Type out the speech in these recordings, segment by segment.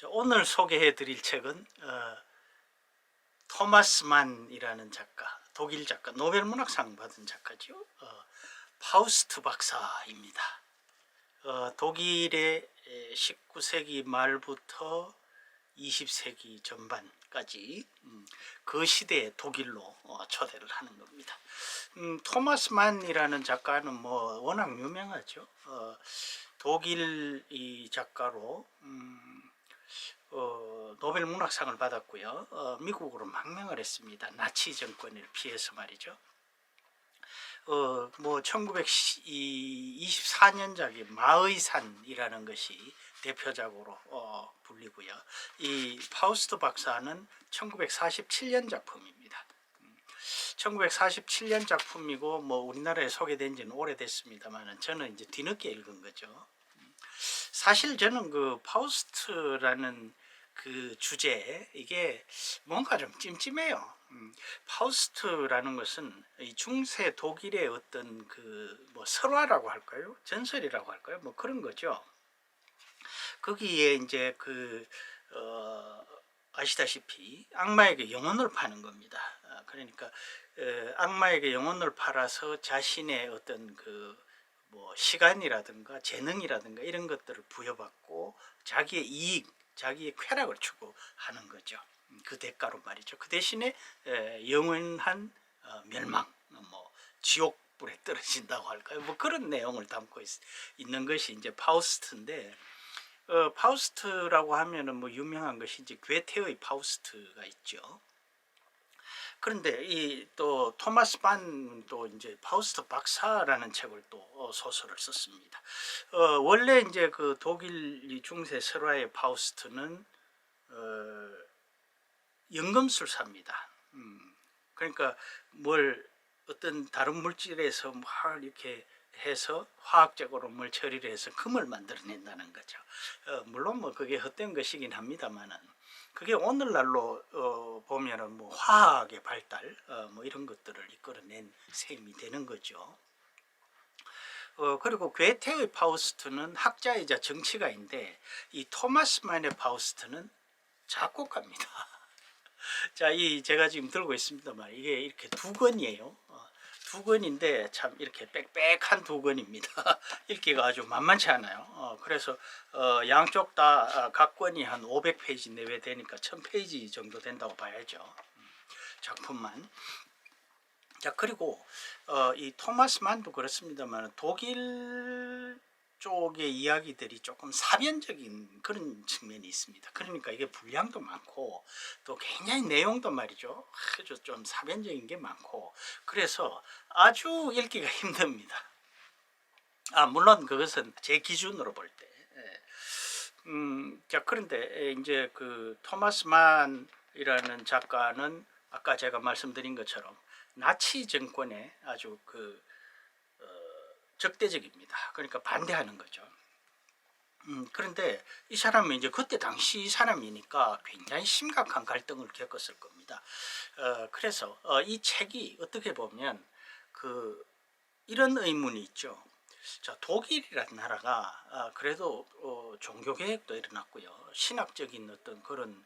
오늘 소개해 드릴 책은 토마스 만이라는 작가, 독일 작가, 노벨문학상 받은 작가죠. 파우스트 박사입니다. 독일의 19세기 말부터 20세기 전반까지 그 시대의 독일로 초대를 하는 겁니다. 토마스 만이라는 작가는 뭐 워낙 유명하죠. 독일 이 작가로 노벨 문학상을 받았고요. 미국으로 망명을 했습니다. 나치 정권을 피해서 말이죠. 뭐 1924년작의 마의 산이라는 것이 대표작으로 불리고요. 이 파우스트 박사는 1947년 작품입니다. 1947년 작품이고 뭐 우리나라에 소개된 지는 오래됐습니다만 저는 이제 뒤늦게 읽은 거죠. 사실 저는 그 파우스트라는 그 주제, 이게 뭔가 좀 찜찜해요. 파우스트라는 것은 이 중세 독일의 어떤 그 뭐 설화라고 할까요? 전설이라고 할까요? 뭐 그런 거죠. 거기에 이제 그 아시다시피 악마에게 영혼을 파는 겁니다. 그러니까 악마에게 영혼을 팔아서 자신의 어떤 그 뭐 시간이라든가 재능이라든가 이런 것들을 부여받고 자기의 이익, 자기의 쾌락을 추구하는 거죠. 그 대가로 말이죠. 그 대신에 영원한 멸망, 뭐 지옥불에 떨어진다고 할까요? 뭐 그런 내용을 담고 있는 것이 이제 파우스트인데, 파우스트라고 하면은 뭐 유명한 것이 이제 괴테의 파우스트가 있죠. 그런데 이 또 토마스 만도 이제 파우스트 박사라는 책을 또 소설을 썼습니다. 원래 이제 그 독일 중세 설화의 파우스트는 연금술사입니다. 그러니까 뭘 어떤 다른 물질에서 막 이렇게 해서 화학적으로 뭘 처리를 해서 금을 만들어낸다는 거죠. 물론 뭐 그게 헛된 것이긴 합니다만은 그게 오늘날로 보면은 뭐 화학의 발달 뭐 이런 것들을 이끌어낸 셈이 되는 거죠. 그리고 괴테의 파우스트는 학자이자 정치가인데 이 토마스 만의 파우스트는 작곡가입니다. 자, 이 제가 지금 들고 있습니다만 이게 이렇게 두 권이에요. 두 권인데 참 이렇게 빽빽한 두 권입니다. 읽기가 아주 만만치 않아요. 그래서 양쪽 다 각 권이 한 500페이지 내외 되니까 1000페이지 정도 된다고 봐야죠. 작품만. 자, 그리고 이 토마스 만도 그렇습니다만 독일 쪽의 이야기들이 조금 사변적인 그런 측면이 있습니다. 그러니까 이게 분량도 많고 또 굉장히 내용도 말이죠, 아주 좀 사변적인 게 많고 그래서 아주 읽기가 힘듭니다. 물론 그것은 제 기준으로 볼 때. 자, 그런데 이제 그 토마스 만이라는 작가는 아까 제가 말씀드린 것처럼 나치 정권에 아주 그 적대적입니다. 그러니까 반대하는 거죠. 그런데 이 사람은 이제 그때 당시 사람이니까 굉장히 심각한 갈등을 겪었을 겁니다. 그래서 이 책이 어떻게 보면 그 이런 의문이 있죠. 자, 독일이라는 나라가 그래도 종교개혁도 일어났고요. 신학적인 어떤 그런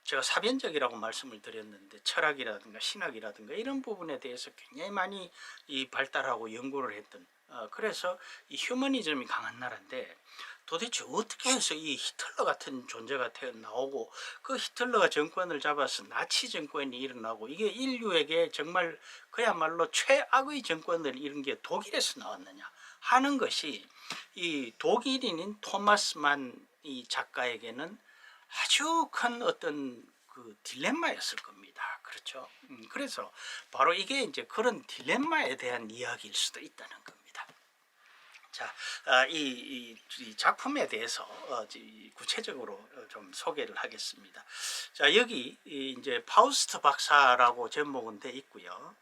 제가 사변적이라고 말씀을 드렸는데 철학이라든가 신학이라든가 이런 부분에 대해서 굉장히 많이 이 발달하고 연구를 했던 그래서 이 휴머니즘이 강한 나라인데 도대체 어떻게 해서 이 히틀러 같은 존재가 나오고 그 히틀러가 정권을 잡아서 나치 정권이 일어나고 이게 인류에게 정말 그야말로 최악의 정권을 이룬 게 독일에서 나왔느냐 하는 것이 이 독일인인 토마스 만 이 작가에게는 아주 큰 어떤 그 딜레마였을 겁니다. 그렇죠? 그래서 바로 이게 이제 그런 딜레마에 대한 이야기일 수도 있다는 겁니다. 자, 이 작품에 대해서 구체적으로 좀 소개를 하겠습니다. 자, 여기 이제 파우스트 박사라고 제목은 돼 있고요.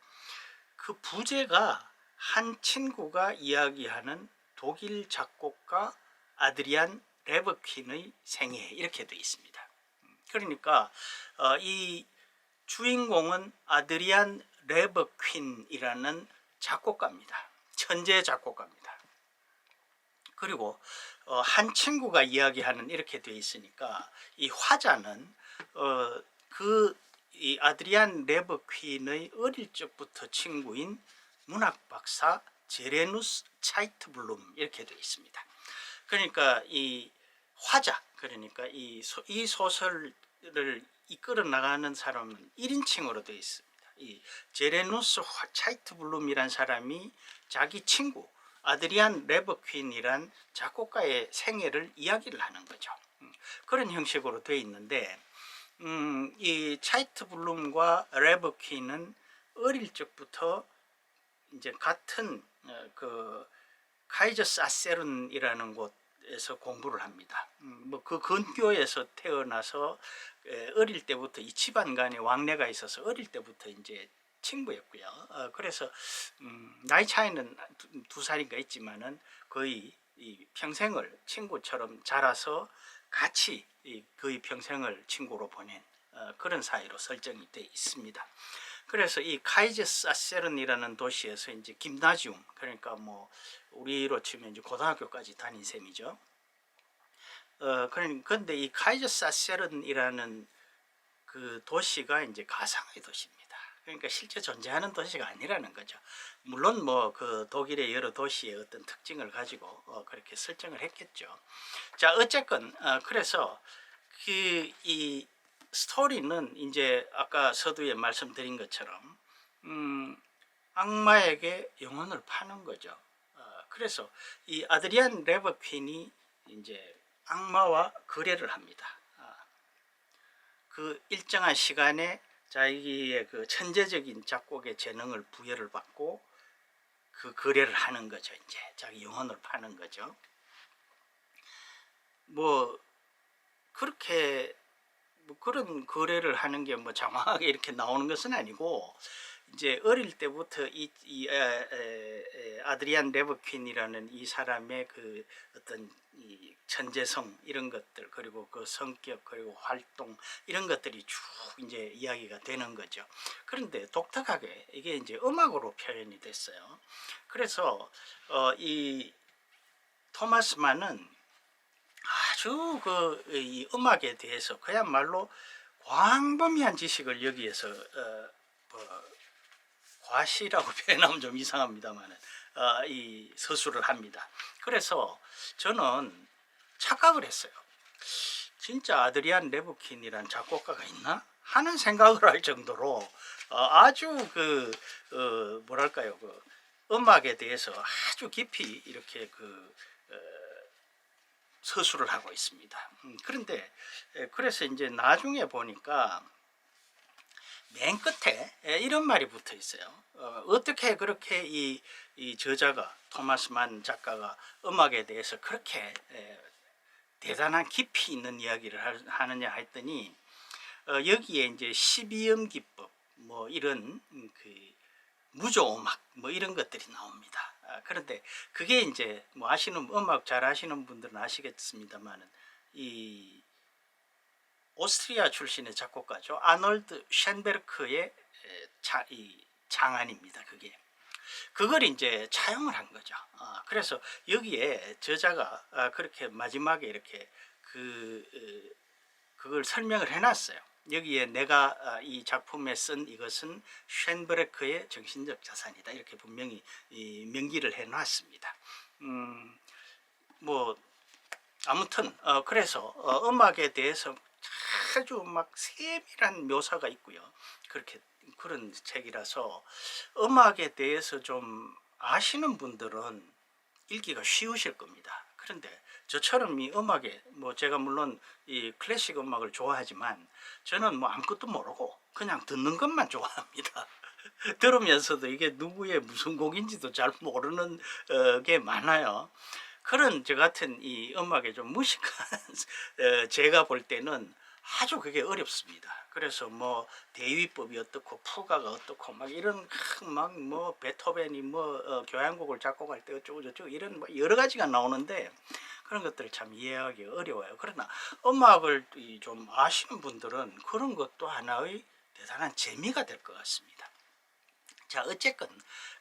그 부제가 한 친구가 이야기하는 독일 작곡가 아드리안 레버퀸의 생애 이렇게 되어 있습니다. 그러니까 이 주인공은 아드리안 레버퀸이라는 작곡가입니다. 천재 작곡가입니다. 그리고 한 친구가 이야기하는 이렇게 되어 있으니까 이 화자는 이 아드리안 레버퀸의 어릴 적부터 친구인 문학 박사 제레누스 차이트블룸 이렇게 되어 있습니다. 그러니까 이 화자, 그러니까 이 소설을 이끌어 나가는 사람은 1인칭으로 되어 있습니다. 이 제레누스 차이트블룸이란 사람이 자기 친구 아드리안 레버퀸이란 작곡가의 생애를 이야기를 하는 거죠. 그런 형식으로 되어 있는데 이 차이트블룸과 레버퀸은 어릴 적부터 이제 같은 그 카이저사세른이라는 곳에서 공부를 합니다. 뭐 그 근교에서 태어나서 어릴 때부터 이 집안 간에 왕래가 있어서 어릴 때부터 이제 친구였고요. 그래서 나이 차이는 두 살인가 있지만은 거의 이 평생을 친구처럼 자라서 같이 거의 평생을 친구로 보낸 그런 사이로 설정이 되어 있습니다. 그래서 이 카이제사세른이라는 도시에서 이제 김나지움, 그러니까 뭐 우리로 치면 이제 고등학교까지 다닌 셈이죠. 그런데 이 카이제사세른이라는 그 도시가 이제 가상의 도시입니다. 그러니까 실제 존재하는 도시가 아니라는 거죠. 물론 뭐 그 독일의 여러 도시의 어떤 특징을 가지고 그렇게 설정을 했겠죠. 자, 어쨌건 그래서 이 스토리는 이제 아까 서두에 말씀드린 것처럼 악마에게 영혼을 파는 거죠. 그래서 이 아드리안 레버퀸이 이제 악마와 거래를 합니다. 그 일정한 시간에 자기의 그 천재적인 작곡의 재능을 부여를 받고 그 거래를 하는 거죠. 이제 자기 영혼을 파는 거죠. 뭐 그렇게 뭐 그런 거래를 하는 게 뭐 장황하게 이렇게 나오는 것은 아니고, 이제 어릴 때부터 이 아드리안 레버퀸이라는 이 사람의 그 어떤 이 천재성 이런 것들, 그리고 그 성격, 그리고 활동 이런 것들이 쭉 이제 이야기가 되는 거죠. 그런데 독특하게 이게 이제 음악으로 표현이 됐어요. 그래서 이 토마스 만은 아주 이 음악에 대해서 그야말로 광범위한 지식을 여기에서 과시라고 표현하면 좀 이상합니다만 이 서술을 합니다. 그래서 저는 착각을 했어요. 진짜 아드리안 레브킨이란 작곡가가 있나 하는 생각을 할 정도로 아주 뭐랄까요, 그 음악에 대해서 아주 깊이 이렇게 서술을 하고 있습니다. 그런데 그래서 이제 나중에 보니까 맨 끝에 이런 말이 붙어 있어요. 어떻게 그렇게 이 저자가 토마스 만 작가가 음악에 대해서 그렇게 대단한 깊이 있는 이야기를 하느냐 했더니 여기에 이제 12음 기법 뭐 이런 그 무조음악 뭐 이런 것들이 나옵니다. 그런데 그게 이제 뭐 아시는 음악 잘 아시는 분들은 아시겠습니다만은 이 오스트리아 출신의 작곡가죠. 아놀드 쉔베르크의 장안입니다. 그걸 이제 차용을 한 거죠. 그래서 여기에 저자가 그렇게 마지막에 이렇게 그걸 설명을 해놨어요. 여기에 내가 이 작품에 쓴 이것은 쉔베르크의 정신적 자산이다, 이렇게 분명히 명기를 해놨습니다. 뭐 아무튼 그래서 음악에 대해서 아주 막 세밀한 묘사가 있고요. 그런 책이라서 음악에 대해서 좀 아시는 분들은 읽기가 쉬우실 겁니다. 그런데 저처럼 이 음악에 뭐 제가 물론 이 클래식 음악을 좋아하지만 저는 뭐 아무것도 모르고 그냥 듣는 것만 좋아합니다. 들으면서도 이게 누구의 무슨 곡인지도 잘 모르는 게 많아요. 그런 저 같은 이 음악에 좀 무식한 제가 볼 때는 아주 그게 어렵습니다. 그래서 뭐 대위법이 어떻고 푸가가 어떻고 막 이런 막 뭐 베토벤이 뭐 교향곡을 작곡할 때 어쩌고 저쩌고 이런 뭐 여러 가지가 나오는데 그런 것들을 참 이해하기 어려워요. 그러나 음악을 좀 아시는 분들은 그런 것도 하나의 대단한 재미가 될 것 같습니다. 자, 어쨌건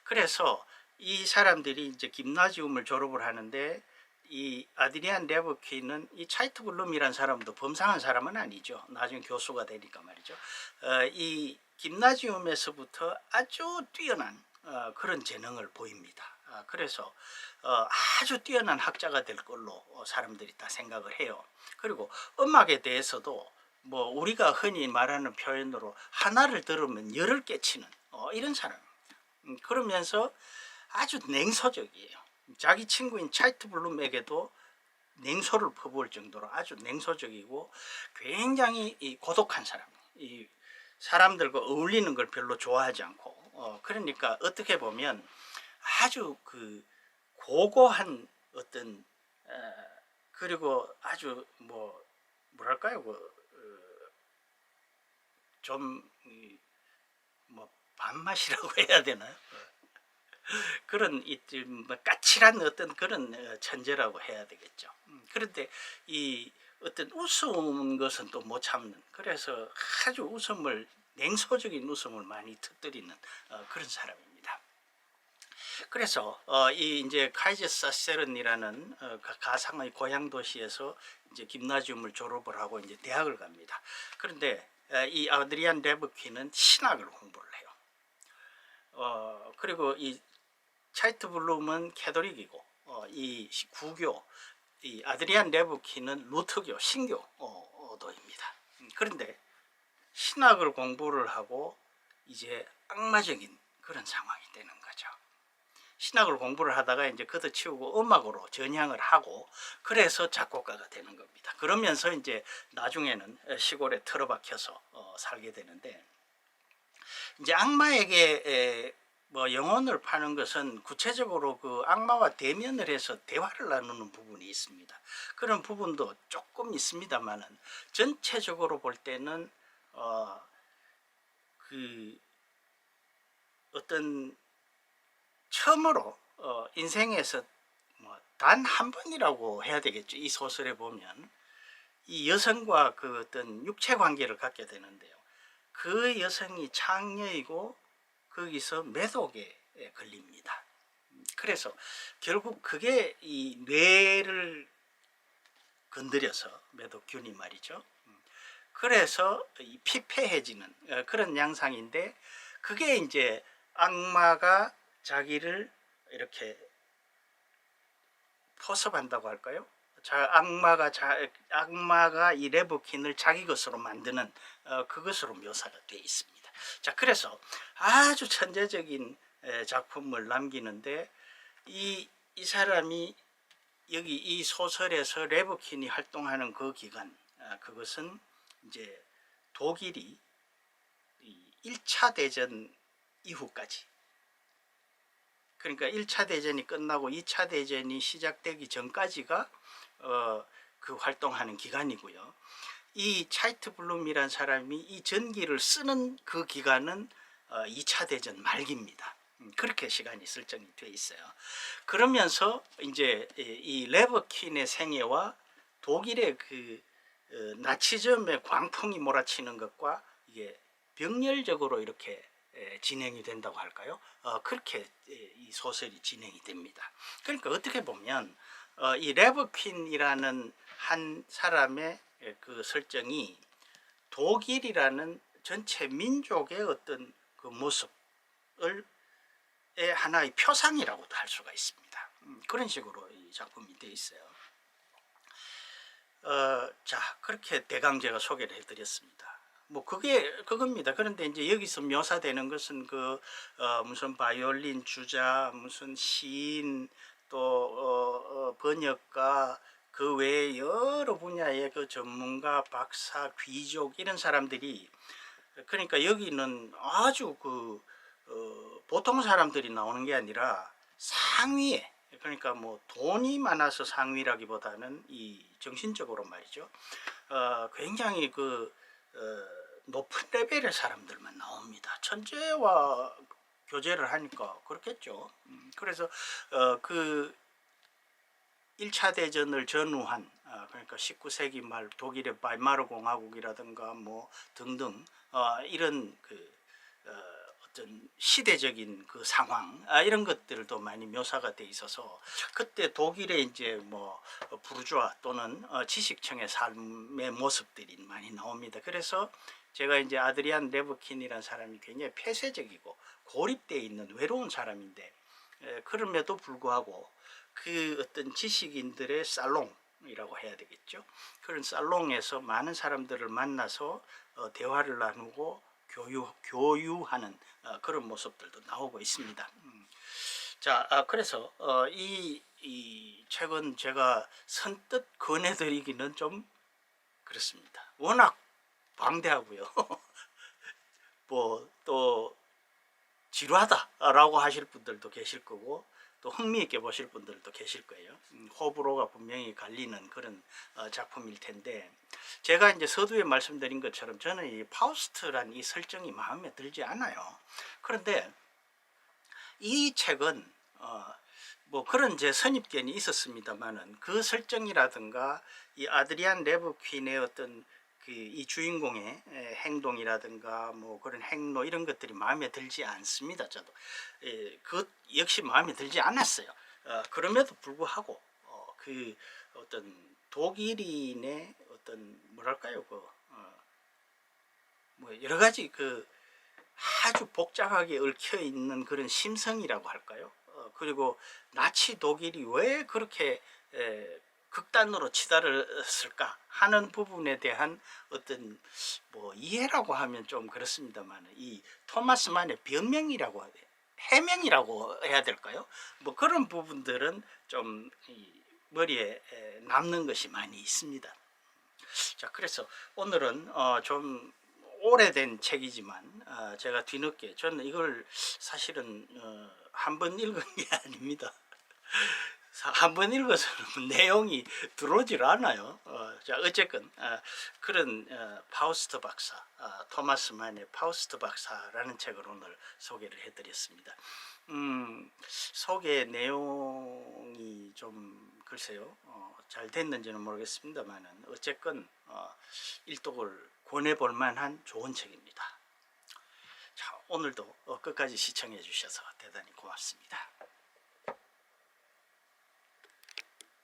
그래서 이 사람들이 이제 김나지움을 졸업을 하는데 이 아드리안 레브킨은 이 차이트 블룸이라는 사람도 범상한 사람은 아니죠. 나중에 교수가 되니까 말이죠. 이 김나지움에서부터 아주 뛰어난 그런 재능을 보입니다. 그래서 아주 뛰어난 학자가 될 걸로 사람들이 다 생각을 해요. 그리고 음악에 대해서도 뭐 우리가 흔히 말하는 표현으로 하나를 들으면 열을 깨치는 이런 사람. 그러면서 아주 냉소적이에요. 자기 친구인 차이트 블룸에게도 냉소를 퍼부을 정도로 아주 냉소적이고 굉장히 고독한 사람. 이 사람들과 어울리는 걸 별로 좋아하지 않고 그러니까 어떻게 보면 아주 그 고고한 어떤 그리고 아주 뭐랄까요 좀 뭐 밥맛이라고 해야 되나요? 그런 까칠한 어떤 그런 천재라고 해야 되겠죠. 그런데 이 어떤 우스운 것은 또 못 참는, 그래서 아주 웃음을 냉소적인 웃음을 많이 터뜨리는 그런 사람입니다. 그래서 이 이제 카이제사세른이라는 가상의 고향 도시에서 이제 김나지움을 졸업을 하고 이제 대학을 갑니다. 그런데 이 아드리안 레브킨은 신학을 공부를 해요. 그리고 이 차이트 블룸은 캐톨릭이고 이 구교, 이 아드리안 레브킨은 루터교, 신교도입니다. 그런데 신학을 공부를 하고 이제 악마적인 그런 상황이 되는 거죠. 신학을 공부를 하다가 이제 걷어치우고 음악으로 전향을 하고 그래서 작곡가가 되는 겁니다. 그러면서 이제 나중에는 시골에 틀어박혀서 살게 되는데, 이제 악마에게 뭐 영혼을 파는 것은 구체적으로 그 악마와 대면을 해서 대화를 나누는 부분이 있습니다. 그런 부분도 조금 있습니다만은 전체적으로 볼 때는 그 어떤 처음으로 인생에서 뭐 단 한 번이라고 해야 되겠죠. 이 소설에 보면 이 여성과 그 어떤 육체 관계를 갖게 되는데요. 그 여성이 창녀이고 거기서 매독에 걸립니다. 그래서 결국 그게 이 뇌를 건드려서, 매독균이 말이죠. 그래서 피폐해지는 그런 양상인데, 그게 이제 악마가 자기를 이렇게 포섭한다고 할까요? 악마가 이 레브킨을 자기 것으로 만드는 그것으로 묘사가 되어 있습니다. 자, 그래서 아주 천재적인 작품을 남기는데, 이 사람이 여기 이 소설에서 레브킨이 활동하는 그 기간, 그것은 이제 독일이 1차 대전 이후까지, 그러니까 1차 대전이 끝나고 2차 대전이 시작되기 전까지가 그 활동하는 기간이고요. 이 차이트 블룸이란 사람이 이 전기를 쓰는 그 기간은 2차 대전 말기입니다. 그렇게 시간이 설정이 되어 있어요. 그러면서 이제 이 레버킨의 생애와 독일의 그 나치즘의 광풍이 몰아치는 것과 이게 병렬적으로 이렇게 진행이 된다고 할까요? 그렇게 이 소설이 진행이 됩니다. 그러니까 어떻게 보면 이 레버퀸이라는 한 사람의 그 설정이 독일이라는 전체 민족의 어떤 그 모습을 하나의 표상이라고도 할 수가 있습니다. 그런 식으로 이 작품이 되어 있어요. 자, 그렇게 대강 제가 소개를 해드렸습니다. 뭐 그겁니다. 그런데 이제 여기서 묘사되는 것은 그 무슨 바이올린 주자, 무슨 시인, 또 번역가, 그 외에 여러 분야의 그 전문가, 박사, 귀족 이런 사람들이, 그러니까 여기는 아주 그 보통 사람들이 나오는 게 아니라 상위에, 그러니까 뭐 돈이 많아서 상위라기보다는 이 정신적으로 말이죠. 굉장히 그 높은 레벨의 사람들만 나옵니다. 천재와 교제를 하니까 그렇겠죠. 그래서 그 1차 대전을 전후한, 그러니까 19세기 말 독일의 바이마르 공화국이라든가 뭐 등등 이런 그 어떤 시대적인 그 상황 이런 것들도 많이 묘사가 돼 있어서 그때 독일의 이제 뭐 부르주아 또는 지식층의 삶의 모습들이 많이 나옵니다. 그래서 제가 이제 아드리안 레브킨이라는 사람이 굉장히 폐쇄적이고 고립되어 있는 외로운 사람인데 그럼에도 불구하고 그 어떤 지식인들의 살롱이라고 해야 되겠죠. 그런 살롱에서 많은 사람들을 만나서 대화를 나누고 교유하는 그런 모습들도 나오고 있습니다. 자, 그래서 이 책은 제가 선뜻 권해드리기는 좀 그렇습니다. 워낙 방대하고요. 뭐 또 지루하다라고 하실 분들도 계실 거고 또 흥미있게 보실 분들도 계실 거예요. 호불호가 분명히 갈리는 그런 작품일 텐데 제가 이제 서두에 말씀드린 것처럼 저는 이 파우스트란 이 설정이 마음에 들지 않아요. 그런데 이 책은 뭐 그런 제 선입견이 있었습니다만은 그 설정이라든가 이 아드리안 레브퀸의 어떤 그 이 주인공의 행동이라든가 뭐 그런 행로 이런 것들이 마음에 들지 않습니다. 저도 그 역시 마음에 들지 않았어요. 그럼에도 불구하고 그 어떤 독일인의 어떤 뭐랄까요 뭐 여러 가지 그 아주 복잡하게 얽혀 있는 그런 심성이라고 할까요? 그리고 나치 독일이 왜 그렇게 극단으로 치달았을까 하는 부분에 대한 어떤 뭐 이해라고 하면 좀 그렇습니다만 이 토마스 만의 변명이라고 해명이라고 해야 될까요? 뭐 그런 부분들은 좀 머리에 남는 것이 많이 있습니다. 자, 그래서 오늘은 좀 오래된 책이지만 제가 뒤늦게 저는 이걸 사실은 한 번 읽은 게 아닙니다. 한 번 읽어서는 내용이 들어오질 않아요. 자, 어쨌건 그런 파우스트 박사, 토마스 만의 파우스트 박사라는 책을 오늘 소개를 해드렸습니다. 소개 내용이 좀 글쎄요 잘 됐는지는 모르겠습니다만은 어쨌건 일독을 권해볼 만한 좋은 책입니다. 자, 오늘도 끝까지 시청해 주셔서 대단히 고맙습니다.